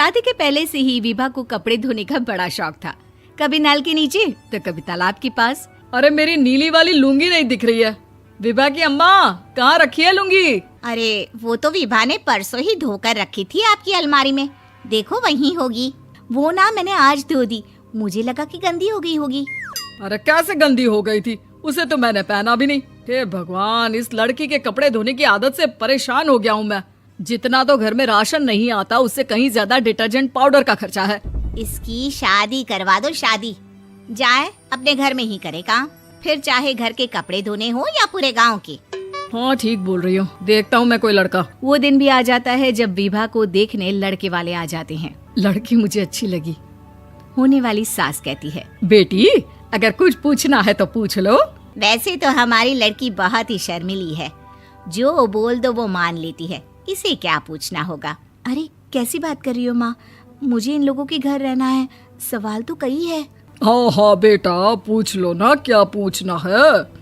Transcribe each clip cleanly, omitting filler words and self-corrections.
शादी के पहले से ही विभा को कपड़े धोने का बड़ा शौक था। कभी नल के नीचे तो कभी तालाब के पास। अरे मेरी नीली वाली लुंगी नहीं दिख रही है। विभा की अम्मा, कहाँ रखी है लुंगी? अरे वो तो विभा ने परसों ही धोकर रखी थी आपकी अलमारी में, देखो वहीं होगी। वो ना मैंने आज धो दी, मुझे लगा कि गंदी हो गई होगी। अरे कैसे गंदी हो गई थी? उसे तो मैंने पहना भी नहीं। हे भगवान, इस लड़की के कपड़े धोने की आदत से परेशान हो गया हूँ मैं। जितना तो घर में राशन नहीं आता, उससे कहीं ज्यादा डिटर्जेंट पाउडर का खर्चा है। इसकी शादी करवा दो, शादी जाए अपने घर में ही करे काम, फिर चाहे घर के कपड़े धोने हो या पूरे गांव के। हाँ ठीक बोल रही हूँ, देखता हूँ मैं कोई लड़का। वो दिन भी आ जाता है जब विभा को देखने लड़के वाले आ जाते हैं। लड़की मुझे अच्छी लगी। होने वाली सास कहती है, बेटी अगर कुछ पूछना है तो पूछ लो। वैसे तो हमारी लड़की बहुत ही शर्मीली है, जो बोल दो वो मान लेती है, इसे क्या पूछना होगा। अरे कैसी बात कर रही हो माँ, मुझे इन लोगों के घर रहना है, सवाल तो कई है। हाँ हाँ बेटा, पूछ लो ना, क्या पूछना है।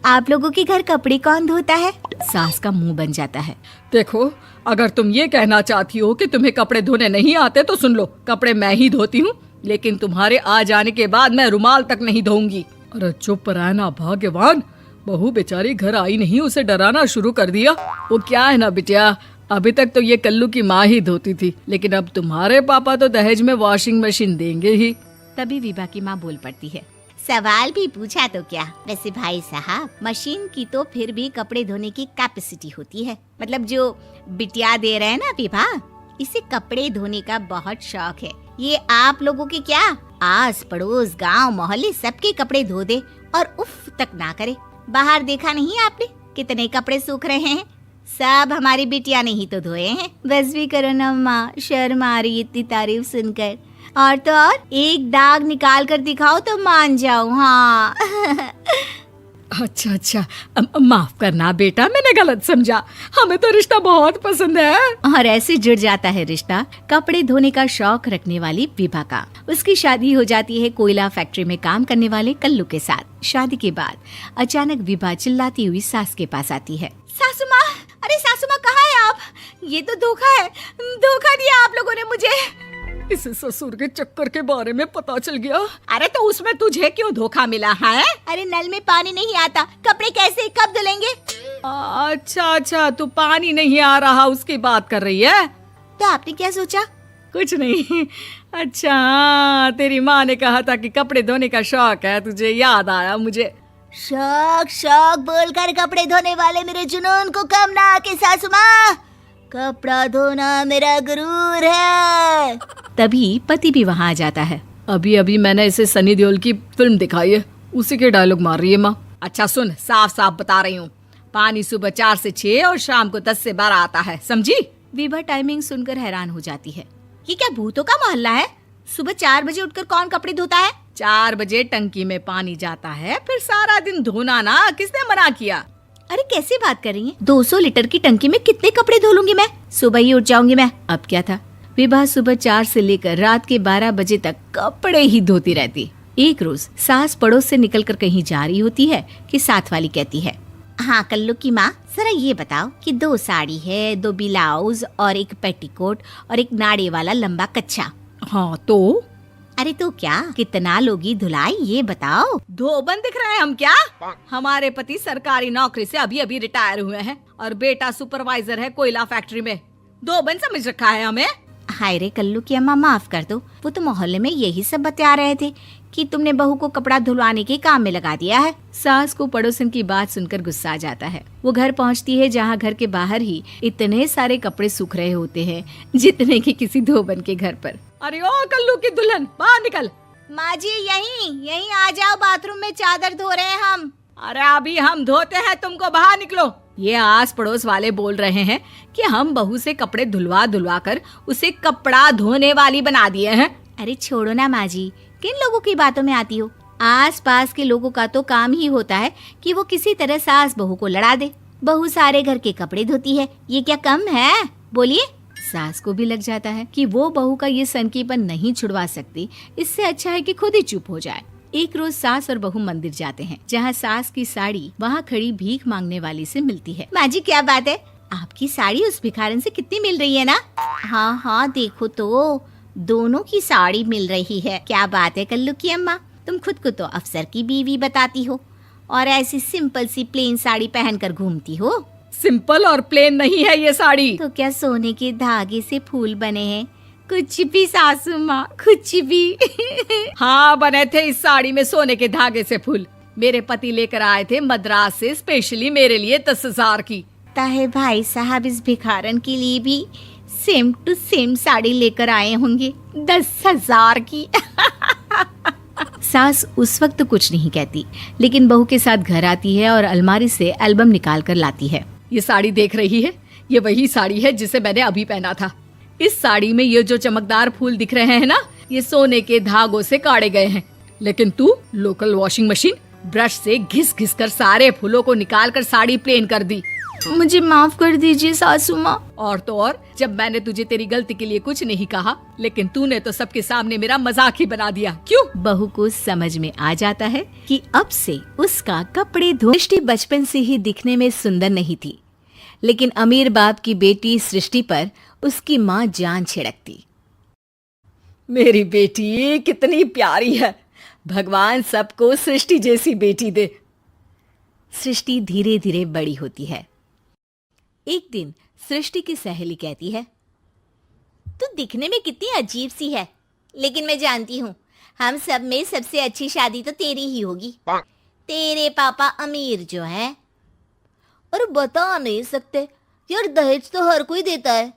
आप लोगों के घर कपड़े कौन धोता है? सास का मुंह बन जाता है। देखो, अगर तुम ये कहना चाहती हो कि तुम्हें कपड़े धोने नहीं आते तो सुन लो, कपड़े मैं ही धोती हूँ, लेकिन तुम्हारे आ जाने के बाद मैं रुमाल तक नहीं धोऊंगी। अरे चुप रहना भाग्यवान, बहू बेचारी घर आई नहीं, उसे डराना शुरू कर दिया। वो क्या है ना बिटिया, अभी तक तो ये कल्लू की माँ ही धोती थी, लेकिन अब तुम्हारे पापा तो दहेज में वॉशिंग मशीन देंगे ही। तभी विभा की माँ बोल पड़ती है, सवाल भी पूछा तो क्या। वैसे भाई साहब, मशीन की तो फिर भी कपड़े धोने की कैपेसिटी होती है। मतलब जो बिटिया दे रहे हैं ना विभा, इसे कपड़े धोने का बहुत शौक है। ये आप लोगों के क्या, आस पड़ोस गांव मोहल्ले सबके कपड़े धो दे और उफ तक ना करे। बाहर देखा नहीं आपने कितने कपड़े सूख रहे हैं, सब हमारी बिटिया ने ही तो धोए हैं। बस भी करो ना माँ, शर्म आ रही इतनी तारीफ सुनकर। और तो और एक दाग निकाल कर दिखाओ तो मान जाओ। हाँ अच्छा अच्छा, माफ करना बेटा, मैंने गलत समझा। हमें तो रिश्ता बहुत पसंद है। और ऐसे जुड़ जाता है रिश्ता कपड़े धोने का शौक रखने वाली विभा का। उसकी शादी हो जाती है कोयला फैक्ट्री में काम करने वाले कल्लू के साथ। शादी के बाद अचानक विभा चिल्लाती हुई सास के पास आती है। सासू माँ, अरे सासू माँ कहाँ है आप? ये तो धोखा है, धोखा दिया आप लोगों ने मुझे। इसे ससुर के चक्कर के बारे में पता चल गया। अरे तो उसमें तुझे क्यों धोखा मिला है? अरे नल में पानी नहीं आता, कपड़े कैसे कब धुलेंगे? अच्छा अच्छा, तू पानी नहीं आ रहा उसकी बात कर रही है। तो आपने क्या सोचा? कुछ नहीं। अच्छा हाँ, तेरी माँ ने कहा था कि कपड़े धोने का शौक है तुझे, याद आया मुझे। शौक शौक बोलकर कपड़े धोने वाले मेरे जुनून को कम ना आके सासू माँ, कपड़ा धोना मेरा गुरूर है। तभी पति भी वहाँ आ जाता है। अभी अभी मैंने इसे सनी देओल की फिल्म दिखाई है, उसी के डायलॉग मार रही है माँ। अच्छा सुन, साफ साफ बता रही हूँ, पानी सुबह 4 से 6 और शाम को 10 से 12 आता है, समझी? विभा टाइमिंग सुनकर हैरान हो जाती है। ये क्या भूतों का मोहल्ला है? सुबह 4 बजे उठकर कौन कपड़े धोता है? 4 बजे टंकी में पानी जाता है, फिर सारा दिन धोना ना, किसने मना किया? अरे कैसी बात कर रही हैं? 200 लीटर की टंकी में कितने कपड़े धो लूंगी मैं, सुबह ही उठ जाऊंगी मैं। अब क्या था, विभा सुबह 4 से लेकर रात के 12 बजे तक कपड़े ही धोती रहती। एक रोज सास पड़ोस से निकलकर कहीं जा रही होती है कि साथ वाली कहती है, हाँ कल्लू की माँ, जरा ये बताओ कि 2 साड़ी है, 2 ब्लाउज और एक पेटीकोट और एक नाड़े वाला लंबा कच्छा। हाँ तो? अरे तो क्या, कितना लोगी धुलाई ये बताओ। धोबन दिख रहे हैं हम क्या? हमारे पति सरकारी नौकरी से अभी अभी रिटायर हुए हैं और बेटा सुपरवाइजर है कोयला फैक्ट्री में। धोबन समझ रखा है हमें। हाय रे कल्लू की अम्मा, माफ कर दो, वो तो मोहल्ले में यही सब बता रहे थे कि तुमने बहू को कपड़ा धुलवाने के काम में लगा दिया है। सास को पड़ोसन की बात सुनकर गुस्सा आ जाता है। वो घर पहुंचती है जहां घर के बाहर ही इतने सारे कपड़े सूख रहे होते हैं जितने कि किसी धोबन के घर पर। अरे ओ कल्लू की दुल्हन, बाहर निकल। माँ जी यहीं आ जाओ, बाथरूम में चादर धो रहे हैं हम। अरे अभी हम धोते हैं, तुमको बाहर निकलो। ये आस पड़ोस वाले बोल रहे हैं कि हम बहू से कपड़े धुलवा कर उसे कपड़ा धोने वाली बना दिए हैं। अरे छोड़ो ना माँ जी, किन लोगों की बातों में आती हो? आस पास के लोगों का तो काम ही होता है कि वो किसी तरह सास बहू को लड़ा दे। बहू सारे घर के कपड़े धोती है, ये क्या कम है? बोलिए। सास को भी लग जाता है कि वो बहू का ये सनकीपन नहीं छुड़वा सकती, इससे अच्छा है कि खुद ही चुप हो जाए। एक रोज सास और बहू मंदिर जाते हैं, जहाँ सास की साड़ी वहाँ खड़ी भीख मांगने वाली से मिलती है। माँ जी क्या बात है, आपकी साड़ी उस भिखारन से कितनी मिल रही है ना? हाँ हाँ, देखो तो दोनों की साड़ी मिल रही है। क्या बात है कल्लू की अम्मा, तुम खुद को तो अफसर की बीवी बताती हो और ऐसी सिंपल सी प्लेन साड़ी पहनकर घूमती हो। सिंपल और प्लेन नहीं है ये साड़ी। तो क्या सोने के धागे से फूल बने हैं? कुछ भी सासू माँ, कुछ भी। हाँ, बने थे इस साड़ी में सोने के धागे से फूल। मेरे पति लेकर आए थे मद्रास से स्पेशली मेरे लिए 10,000 की। ताहे भाई साहब इस भिखारन के लिए भी सेम टू सेम साड़ी लेकर आए होंगे 10,000 की। सास उस वक्त तो कुछ नहीं कहती, लेकिन बहू के साथ घर आती है और अलमारी से एल्बम निकाल कर लाती है। ये साड़ी देख रही है, ये वही साड़ी है जिसे मैंने अभी पहना था। इस साड़ी में ये जो चमकदार फूल दिख रहे हैं ना, ये सोने के धागों से काढ़े गए हैं। लेकिन तू लोकल वॉशिंग मशीन ब्रश से घिस घिस कर सारे फूलों को निकाल कर साड़ी प्लेन कर दी। मुझे माफ कर दीजिए सासू माँ। और तो और, जब मैंने तुझे तेरी गलती के लिए कुछ नहीं कहा, लेकिन तूने तो सबके सामने मेरा मजाक ही बना दिया। क्यों? बहू को समझ में आ जाता है कि अब से उसका कपड़े सृष्टि बचपन से ही दिखने में सुंदर नहीं थी, लेकिन अमीर बाप की बेटी सृष्टि पर उसकी माँ जान छिड़कती। मेरी बेटी कितनी प्यारी है, भगवान सबको सृष्टि जैसी बेटी दे। सृष्टि धीरे धीरे बड़ी होती है। एक दिन सृष्टि की सहेली कहती है, तू दिखने में कितनी अजीब सी है, लेकिन मैं जानती हूँ हम सब में सबसे अच्छी शादी तो तेरी ही होगी। तेरे पापा अमीर जो हैं। और बता नहीं सकते यार, दहेज तो हर कोई देता है,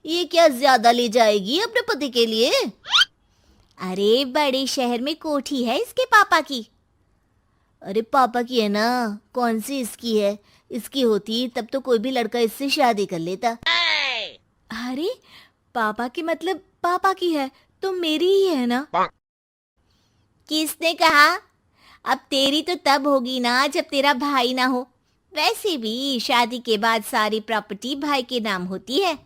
ये क्या ज्यादा ले जाएगी अपने पति के लिए? अरे बड़े शहर में कोठी है इसके पापा की। अरे पापा की है ना, कौन सी इसकी है? इसकी होती तब तो कोई भी लड़का इससे शादी कर लेता। अरे पापा की मतलब पापा की है तो मेरी ही है ना? किसने कहा? अब तेरी तो तब होगी ना जब तेरा भाई ना हो। वैसे भी शादी के बाद सारी प्रॉपर्टी भाई के नाम होती है।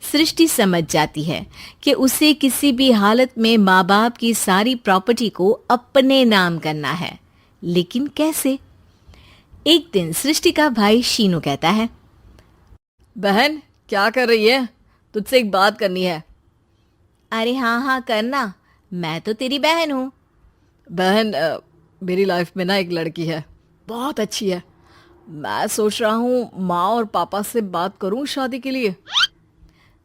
सृष्टि समझ जाती है कि उसे किसी भी हालत में माँ बाप की सारी प्रॉपर्टी को अपने नाम करना है, लेकिन कैसे? एक दिन सृष्टि का भाई शीनू कहता है, बहन क्या कर रही है? तुझसे एक बात करनी है। अरे हाँ हाँ करना, मैं तो तेरी बहन हूँ। बहन, मेरी लाइफ में ना एक लड़की है, बहुत अच्छी है। मैं सोच रहा हूँ माँ और पापा से बात करूँ शादी के लिए।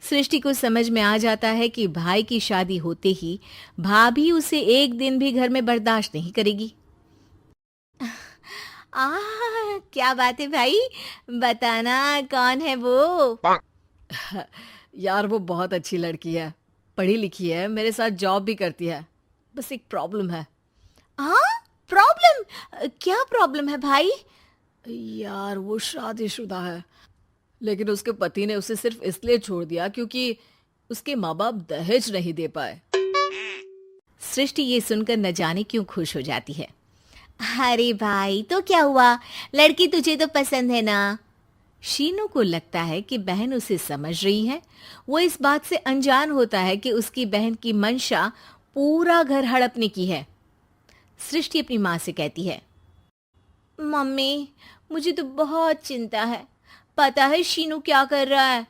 सृष्टि को समझ में आ जाता है कि भाई की शादी होते ही भाभी उसे एक दिन भी घर में बर्दाश्त नहीं करेगी। क्या बात है भाई, बताना कौन है वो? यार वो बहुत अच्छी लड़की है, पढ़ी लिखी है, मेरे साथ जॉब भी करती है। बस एक प्रॉब्लम है। हाँ प्रॉब्लम? क्या प्रॉब्लम है भाई? यार वो शादीशुदा है, लेकिन उसके पति ने उसे सिर्फ इसलिए छोड़ दिया क्योंकि उसके माँ बाप दहेज नहीं दे पाए। सृष्टि ये सुनकर न जाने क्यों खुश हो जाती है। अरे भाई तो क्या हुआ, लड़की तुझे तो पसंद है ना? शीनू को लगता है कि बहन उसे समझ रही है। वो इस बात से अनजान होता है कि उसकी बहन की मंशा पूरा घर हड़पने की है। सृष्टि अपनी माँ से कहती है, मम्मी मुझे तो बहुत चिंता है, पता है शीनू क्या कर रहा है?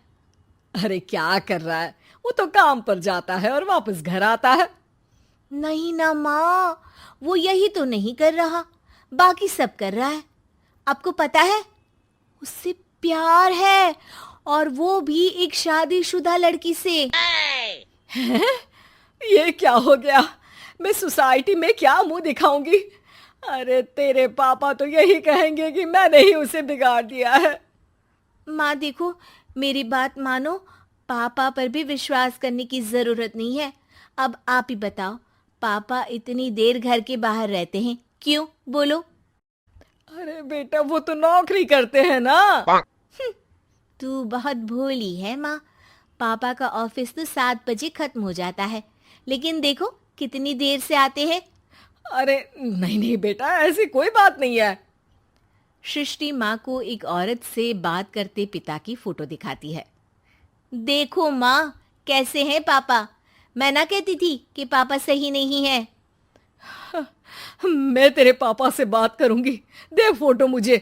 अरे क्या कर रहा है, वो तो काम पर जाता है और वापस घर आता है। नहीं ना माँ, वो यही तो नहीं कर रहा, बाकी सब कर रहा है। आपको पता है उससे प्यार है, और वो भी एक शादीशुदा लड़की से। ये क्या हो गया, मैं सोसाइटी में क्या मुंह दिखाऊंगी? अरे तेरे पापा तो यही कहेंगे कि मैंने ही उसे बिगाड़ दिया है। माँ देखो, मेरी बात मानो, पापा पर भी विश्वास करने की जरूरत नहीं है। अब आप ही बताओ, पापा इतनी देर घर के बाहर रहते हैं क्यों, बोलो? अरे बेटा वो तो नौकरी करते हैं ना। तू बहुत भोली है माँ, पापा का ऑफिस तो 7 बजे खत्म हो जाता है, लेकिन देखो कितनी देर से आते हैं। अरे नहीं नहीं बेटा, ऐसी कोई बात नहीं है। सृष्टि माँ को एक औरत से बात करते पिता की फोटो दिखाती है। देखो माँ कैसे हैं पापा, मैं ना कहती थी कि पापा सही नहीं है। मैं तेरे पापा से बात करूंगी, दे फोटो मुझे।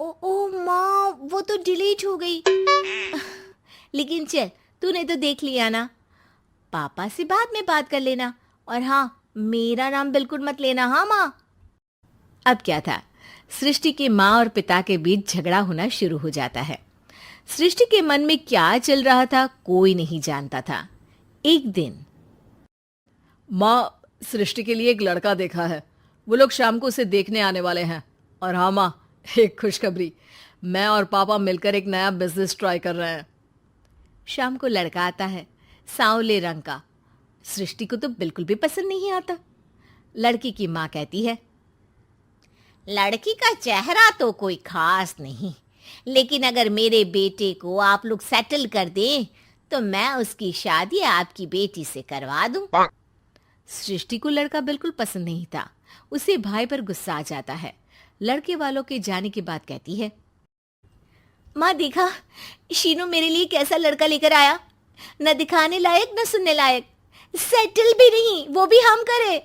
ओ माँ, वो तो डिलीट हो गई। लेकिन चल, तूने तो देख लिया ना। पापा से बाद में बात कर लेना, और हाँ, मेरा नाम बिल्कुल मत लेना, हाँ माँ। अब क्या था, सृष्टि के माँ और पिता के बीच झगड़ा होना शुरू हो जाता है। सृष्टि के मन में क्या चल रहा था कोई नहीं जानता था। एक दिन, माँ, सृष्टि के लिए एक लड़का देखा है। वो लोग शाम को उसे देखने आने वाले हैं। और हाँ माँ, एक खुशखबरी, मैं और पापा मिलकर एक नया बिजनेस ट्राई कर रहे हैं। शाम को लड़का आता है, सांवले रंग का। सृष्टि को तो बिल्कुल भी पसंद नहीं आता। लड़की की माँ कहती है, लड़की का चेहरा तो कोई खास नहीं, लेकिन अगर मेरे बेटे को आप लोग सेटल कर दें तो मैं उसकी शादी आपकी बेटी से करवा दूं। सृष्टि को लड़का बिल्कुल पसंद नहीं था। उसे भाई पर गुस्सा आ जाता है। लड़के वालों के जाने के बाद कहती है, माँ देखा, शीनू मेरे लिए कैसा लड़का लेकर आया, न दिखाने लायक न सुनने लायक, सेटल भी नहीं, वो भी हम करे।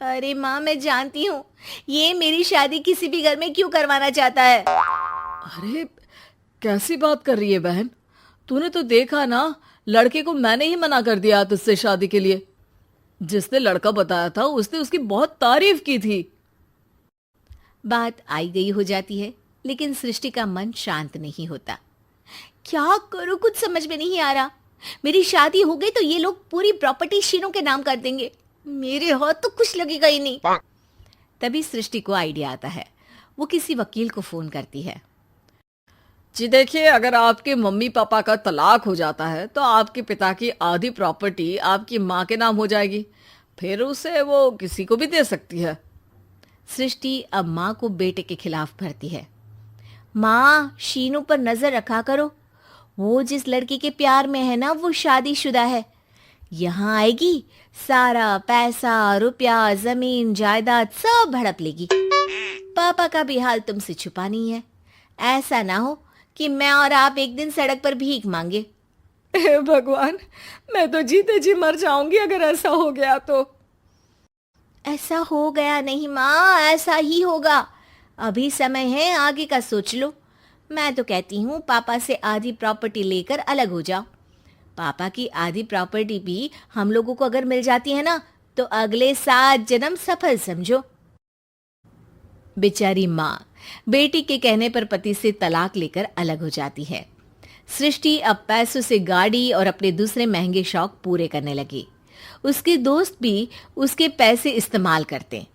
अरे माँ, मैं जानती हूँ ये मेरी शादी किसी भी घर में क्यों करवाना चाहता है। अरे कैसी बात कर रही है बहन, तूने तो देखा ना, लड़के को मैंने ही मना कर दिया तुझसे शादी के लिए। जिसने लड़का बताया था उसने उसकी बहुत तारीफ की थी। बात आई गई हो जाती है, लेकिन सृष्टि का मन शांत नहीं होता। क्या करूं, कुछ समझ में नहीं आ रहा। मेरी शादी हो गई तो ये लोग पूरी प्रॉपर्टी शीनू के नाम कर देंगे, मेरे हाथ तो कुछ लगेगा ही नहीं। तभी सृष्टि को आइडिया आता है। वो किसी वकील को फोन करती है। जी देखिए, अगर आपके मम्मी पापा का तलाक हो जाता है तो आपके पिता की आधी प्रॉपर्टी आपकी माँ के नाम हो जाएगी, फिर उसे वो किसी को भी दे सकती है। सृष्टि अब माँ को बेटे के खिलाफ भरती है। माँ, शीनू पर नजर रखा करो, वो जिस लड़की के प्यार में है ना, वो शादीशुदा है। यहाँ आएगी, सारा पैसा, रुपया, जमीन, जायदाद सब हड़प लेगी। पापा का भी हाल तुमसे छुपा नहीं है। ऐसा ना हो कि मैं और आप एक दिन सड़क पर भीख मांगे। हे भगवान, मैं तो जीते जी मर जाऊंगी अगर ऐसा हो गया तो। ऐसा हो गया नहीं माँ, ऐसा ही होगा। अभी समय है, आगे का सोच लो। मैं तो कहती हूँ पापा से आधी प्रॉपर्टी लेकर अलग हो जाओ। पापा की आधी प्रॉपर्टी भी हम लोगों को अगर मिल जाती है ना, तो अगले 7 जन्म सफल समझो। बेचारी माँ बेटी के कहने पर पति से तलाक लेकर अलग हो जाती है। सृष्टि अब पैसों से गाड़ी और अपने दूसरे महंगे शौक पूरे करने लगी। उसके दोस्त भी उसके पैसे इस्तेमाल करते।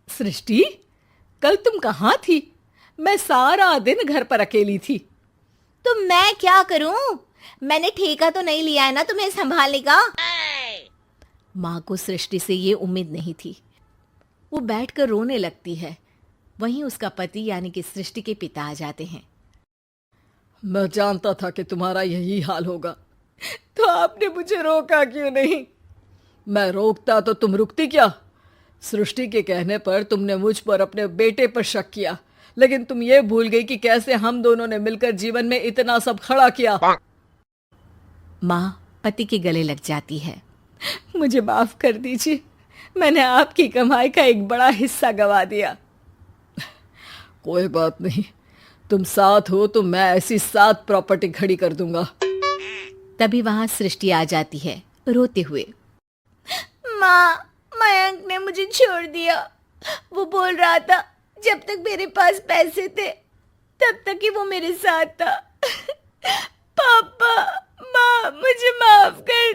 सृष्टि, कल तुम कहाँ थी? मैं सारा दिन घर पर अकेली थी। तो मैं क्या करूं? मैंने ठेका तो नहीं लिया है ना तुम्हें संभालने का। माँ को सृष्टि से ये उम्मीद नहीं थी। वो बैठकर रोने लगती है। वहीं उसका पति यानी कि सृष्टि के पिता आ जाते हैं। मैं जानता था कि तुम्हारा यही हाल होगा, तो आपने मुझे रोका क्यों नहीं? मैं रोकता तो तुम रुकती क्या? सृष्टि के कहने पर तुमने मुझ पर, अपने बेटे पर शक किया, लेकिन तुम ये भूल गई कि कैसे हम दोनों ने मिलकर जीवन में इतना सब खड़ा किया। माँ पति के गले लग जाती है। मुझे माफ कर दीजिए, मैंने आपकी कमाई का एक बड़ा हिस्सा गवा दिया। कोई बात नहीं, तुम साथ हो तो मैं ऐसी 7 प्रॉपर्टी खड़ी कर दूंगा। तभी वहां सृष्टि आ जाती है रोते हुए। माँ, मयंक ने मुझे छोड़ दिया। वो बोल रहा था जब तक मेरे पास पैसे थे तब तक ही वो मेरे साथ था। पापा, माँ, मुझे माफ कर